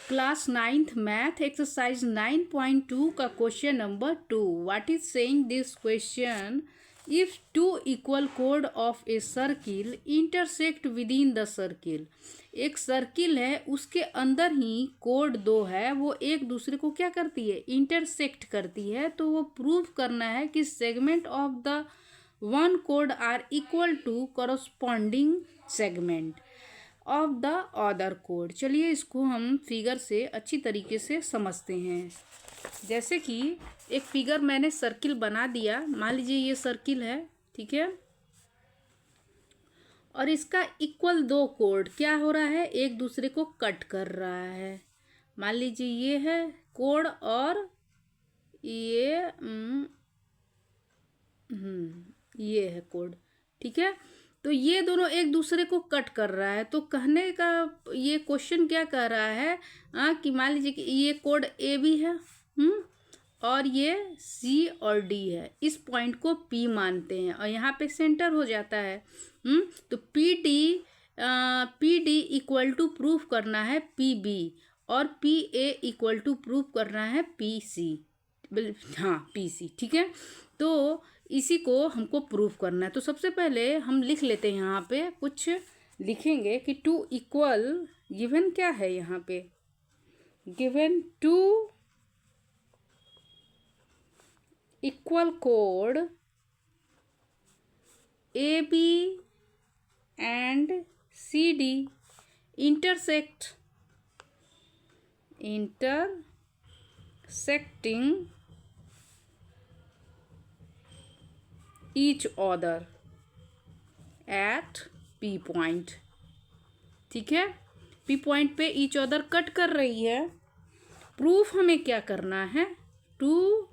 Class 9th math exercise 9.2 का question number 2. What is saying this question? If two equal कोड of a circle intersect with in the circle. एक circle है, उसके अंदर ही code दो है, वो एक दूसरे को क्या करती है? इंटरसेक्ट करती है. तो वो प्रूव करना है कि segment of the one code are equal to corresponding segment of the other code. चलिए इसको हम फिगर से अच्छी तरीके से समझते हैं. जैसे कि एक फिगर मैंने सर्किल बना दिया. मान लीजिए ये सर्किल है, ठीक है, और इसका इक्वल दो कोड क्या हो रहा है? एक दूसरे को कट कर रहा है. मान लीजिए ये है कोड और ये है कोड, ठीक है. तो ये दोनों एक दूसरे को कट कर रहा है. तो कहने का ये क्वेश्चन क्या कह रहा है कि मान लीजिए कि ये कोड ए बी है, और ये सी और डी है. इस पॉइंट को पी मानते हैं और यहाँ पे सेंटर हो जाता है. तो P D equal to proof करना है पी बी, और P A equal to proof करना है पी सी. हाँ, पी सी, ठीक है. तो इसी को हमको प्रूफ करना है. तो सबसे पहले हम लिख लेते हैं, यहाँ पे कुछ लिखेंगे कि टू इक्वल, गिवन क्या है यहाँ पे? गिवन टू इक्वल कोड A B and C D intersecting each other at P point. ठीक है, P पॉइंट पे each other कट कर रही है. प्रूफ हमें क्या करना है? टू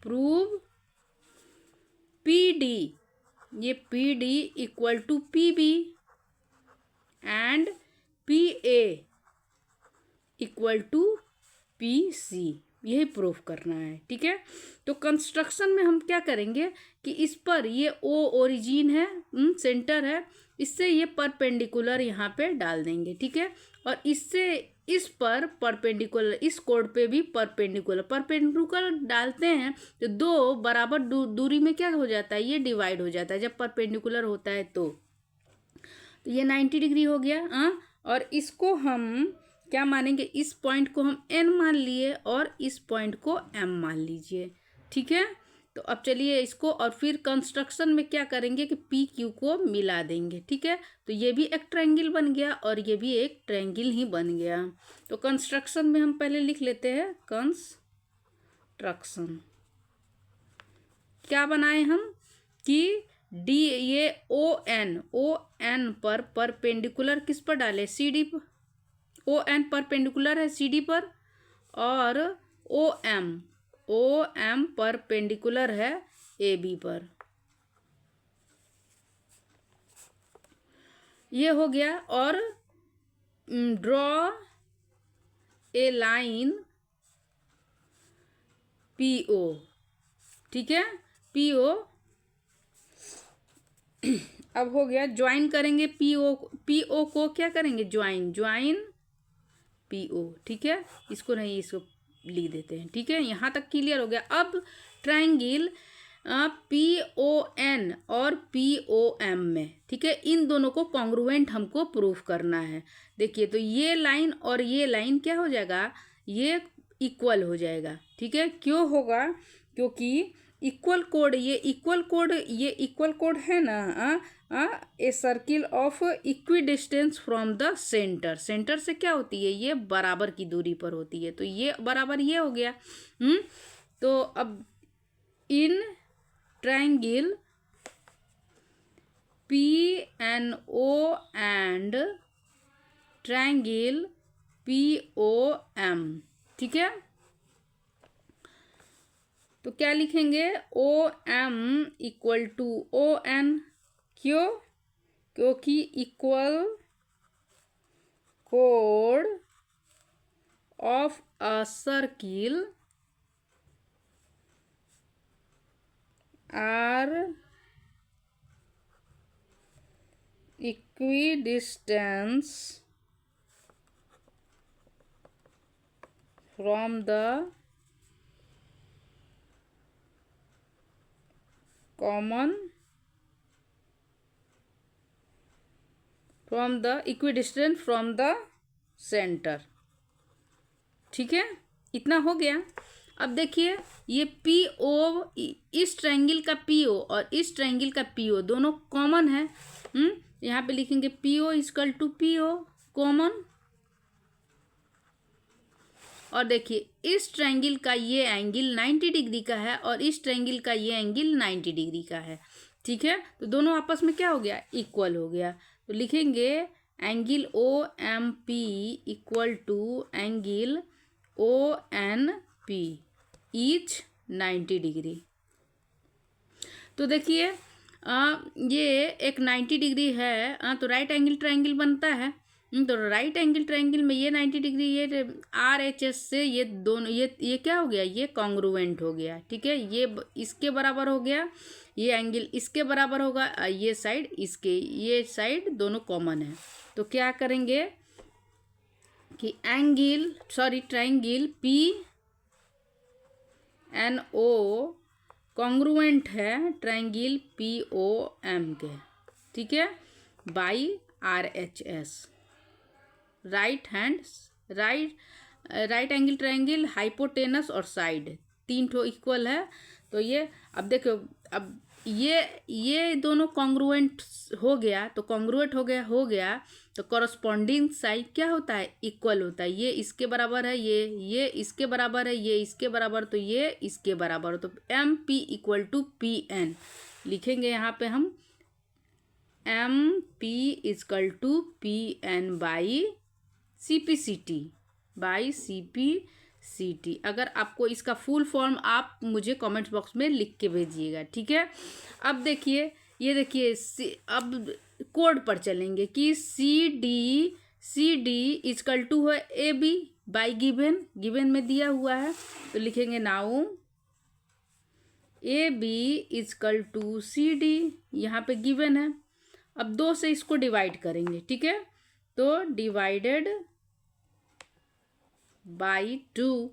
प्रूव पी डी, ये P D equal to P B and P A equal to P C. यही प्रूफ करना है, ठीक है. तो कंस्ट्रक्शन में हम क्या करेंगे कि इस पर ये ओ ओरिजिन है, सेंटर है, इससे ये परपेंडिकुलर यहाँ पे डाल देंगे, ठीक है. और इससे इस पर परपेंडिकुलर, इस कोड पे भी परपेंडिकुलर डालते हैं तो दो बराबर दूरी में क्या हो जाता है? ये डिवाइड हो जाता है जब परपेंडिकुलर होता है. तो ये 90 डिग्री हो गया. और इसको हम क्या मानेंगे? इस पॉइंट को हम एन मान लिए और इस पॉइंट को एम मान लीजिए, ठीक है. तो अब चलिए इसको, और फिर कंस्ट्रक्शन में क्या करेंगे कि पी क्यू को मिला देंगे, ठीक है. तो ये भी एक ट्रायंगल बन गया और ये भी एक ट्रायंगल ही बन गया. तो कंस्ट्रक्शन में हम पहले लिख लेते हैं कंस्ट्रक्शन. क्या बनाए हम कि डी, ये ओ एन पर परपेंडिकुलर किस पर डाले? सी डी पर. ओ एन परपेंडिकुलर है सी डी पर, और ओ एम परपेंडिकुलर है ए बी पर. ये हो गया. और draw a line P O, ठीक है, पी ओ. अब हो गया, ज्वाइन करेंगे पी ओ को क्या करेंगे? ज्वाइन पी ओ, ठीक है. इसको नहीं, इसको लिख देते हैं, ठीक है. यहाँ तक क्लियर हो गया. अब ट्रायंगल पी ओ एन और पी ओ एम में, ठीक है, इन दोनों को कॉन्ग्रुएंट हमको प्रूफ करना है. देखिए, तो ये लाइन और ये लाइन क्या हो जाएगा? ये इक्वल हो जाएगा, ठीक है. क्यों होगा? क्योंकि इक्वल कोड, ये इक्वल कोड है ना. A circle of equi distance from the centre से क्या होती है? ये बराबर की दूरी पर होती है. तो ये बराबर ये हो गया. तो अब in triangle P N O and triangle P O M, ठीक है. तो क्या लिखेंगे? O M equal to O N. क्यों? क्योंकि इक्वल कोड of a circle are equidistance from the common from the equidistant from the centre. ठीक है, इतना हो गया। अब देखिए ये पी ओ, इस ट्रायंगल का पी ओ और इस ट्रायंगल का पी ओ दोनों कॉमन है। यहाँ पे लिखेंगे P O equal to P O common. और देखिए इस ट्रायंगल का ये एंगल 90 डिग्री का है और इस ट्रायंगल का ये एंगल 90 डिग्री का है। ठीक है, तो दोनों आपस में क्या हो गया, इक्वल हो गया। तो लिखेंगे angle O M P equal to angle O N P each 90 degree. तो देखिए ये एक 90 डिग्री है, तो राइट एंगल ट्रायंगल बनता है। तो राइट एंगल ट्रायंगल में ये 90 डिग्री, ये आर एच एस से ये दोनों ये क्या हो गया, ये कॉन्ग्रुएंट हो गया। ठीक है, ये इसके बराबर हो गया, ये एंगल इसके बराबर होगा, ये साइड इसके, ये साइड दोनों कॉमन है। तो क्या करेंगे कि triangle P N O congruent है ट्रायंगल पी ओ एम के। ठीक है, by R H S. Right angle triangle, hypotenuse और साइड, तीन ठो इक्वल है। तो ये अब देखो, अब ये दोनों कॉन्ग्रुएंट हो गया, तो कॉन्ग्रुएंट हो गया तो कॉरस्पॉन्डिंग साइड क्या होता है, इक्वल होता है। ये इसके बराबर है, ये इसके बराबर है, ये इसके बराबर, तो ये इसके बराबर। तो M P equal to P N लिखेंगे यहाँ पे हम, M P equal to P N by CPCT। अगर आपको इसका फुल फॉर्म आप मुझे कमेंट बॉक्स में लिख के भेजिएगा। ठीक है, अब देखिए ये देखिए अब कोड पर चलेंगे कि सी डी इक्वल टू है ए बी बाई गिवन में दिया हुआ है। तो लिखेंगे now A B equal to C D, यहाँ पे गिवन है। अब 2 से इसको डिवाइड करेंगे। ठीक है, तो डिवाइडेड बाई 2,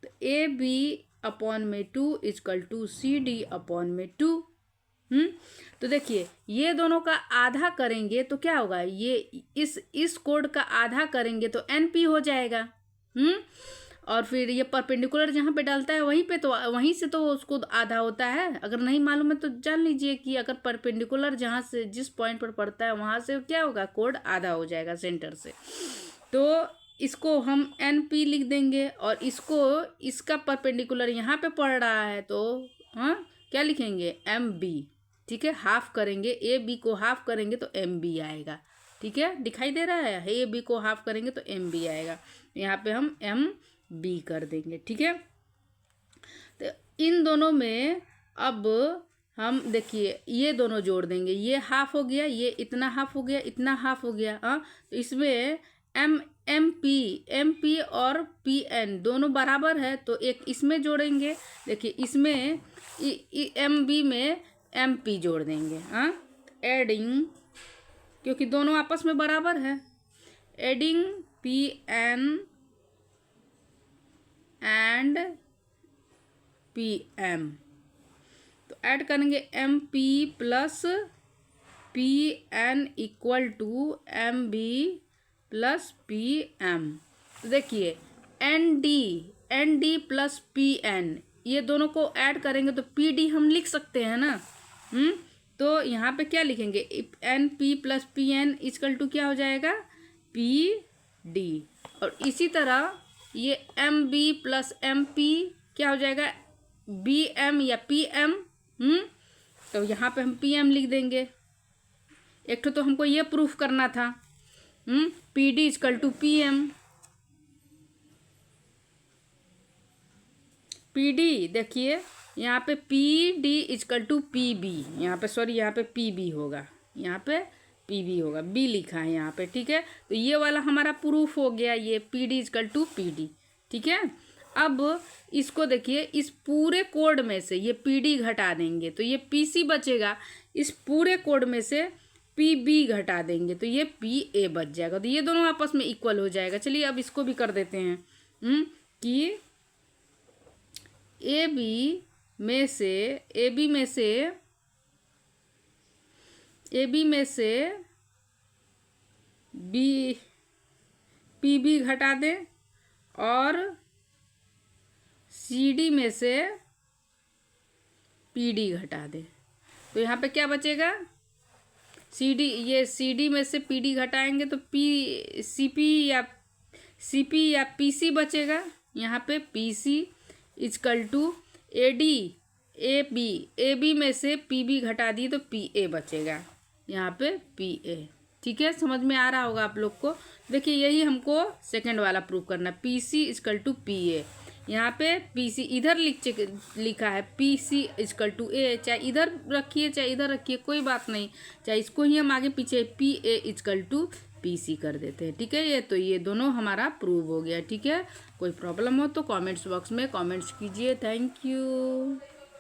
तो ए बी अपॉन में 2 equal to C D upon में 2। तो देखिए ये दोनों का आधा करेंगे तो क्या होगा, ये इस कोड का आधा करेंगे तो NP हो जाएगा। और फिर ये परपेंडिकुलर जहाँ पे डालता है वहीं पे, तो वहीं से तो उसको आधा होता है। अगर नहीं मालूम है तो जान लीजिए कि अगर परपेंडिकुलर जहाँ से जिस पॉइंट पर पड़ता है वहाँ से क्या होगा, कोड आधा हो जाएगा सेंटर से। तो इसको हम NP लिख देंगे और इसका परपेंडिकुलर यहाँ पे पड़ रहा है तो क्या लिखेंगे, MB। ठीक है, हाफ करेंगे, AB को हाफ करेंगे तो MB आएगा। ठीक है, दिखाई दे रहा है, AB को हाफ करेंगे तो MB आएगा। यहाँ पे हम MB कर देंगे। ठीक है, तो इन दोनों में अब हम देखिए ये दोनों जोड़ देंगे, ये हाफ हो गया, ये इतना हाफ हो गया, इतना हाफ हो गया। तो इसमें MP और PN दोनों बराबर है, तो एक इसमें जोड़ेंगे। देखिए इसमें MB में MP जोड़ देंगे। एडिंग, क्योंकि दोनों आपस में बराबर है, एडिंग PN एंड PM। तो ऐड करेंगे MP plus PN equal to MB plus PM। तो देखिए ND प्लस PN ये दोनों को ऐड करेंगे तो PD हम लिख सकते हैं ना। तो यहाँ पे क्या लिखेंगे, NP plus PN equal to क्या हो जाएगा, PD। और इसी तरह ये MB प्लस MP क्या हो जाएगा, BM या PM। तो यहाँ पे हम PM लिख देंगे। एक तो हमको ये प्रूफ करना था, PD equal to PM। PD देखिए यहाँ पे PD इक्वल टू PB, यहाँ पे PB होगा, यहाँ पे PB होगा, B लिखा है यहाँ पे। ठीक है, तो ये वाला हमारा प्रूफ हो गया, ये PD इक्वल टू PD। ठीक है, अब इसको देखिए, इस पूरे कोड में से ये PD घटा देंगे तो ये PC बचेगा, इस पूरे कोड में से PB घटा देंगे तो ये PA बच जाएगा। तो ये दोनों आपस में इक्वल हो जाएगा। चलिए अब इसको भी कर देते हैं। कि ए बी में से बी पी बी घटा दें और सी डी में से पी डी घटा दें। तो यहाँ पे क्या बचेगा, सी डी में से पी डी घटाएंगे तो सी पी या पी सी बचेगा। यहाँ पे P C equal to A B में से पी बी घटा दी तो पी ए बचेगा, यहाँ पे पी ए। ठीक है, समझ में आ रहा होगा आप लोग को। देखिए यही हमको सेकंड वाला प्रूव करना, P C equal to P A. यहाँ पे पी सी इधर लिखा है, P C equal to A, चाहे इधर रखिए चाहे इधर रखिए कोई बात नहीं, चाहे इसको ही हम आगे पीछे P A equal to P C कर देते हैं। ठीक है, ये दोनों हमारा प्रूव हो गया। ठीक है, कोई प्रॉब्लम हो तो कमेंट्स बॉक्स में कमेंट्स कीजिए। Thank you.